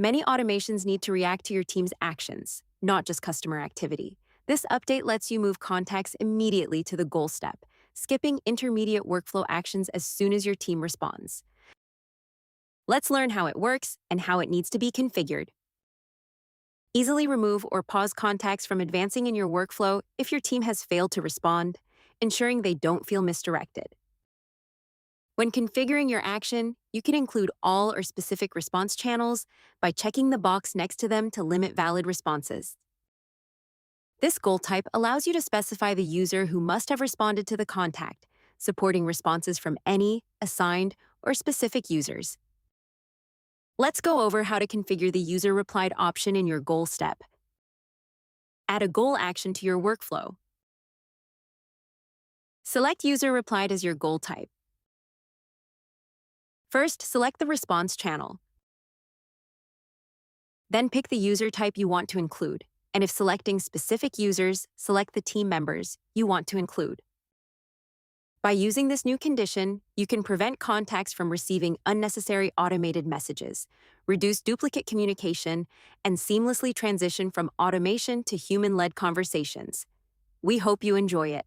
Many automations need to react to your team's actions, not just customer activity. This update lets you move contacts immediately to the goal step, skipping intermediate workflow actions as soon as your team responds. Let's learn how it works and how it needs to be configured. Easily remove or pause contacts from advancing in your workflow if your team has failed to respond, ensuring they don't feel misdirected. When configuring your action, you can include all or specific response channels by checking the box next to them to limit valid responses. This goal type allows you to specify the user who must have responded to the contact, supporting responses from any, assigned, or specific users. Let's go over how to configure the user replied option in your goal step. Add a goal action to your workflow. Select user replied as your goal type. First, select the response channel. Then pick the user type you want to include, and if selecting specific users, select the team members you want to include. By using this new condition, you can prevent contacts from receiving unnecessary automated messages, reduce duplicate communication, and seamlessly transition from automation to human-led conversations. We hope you enjoy it.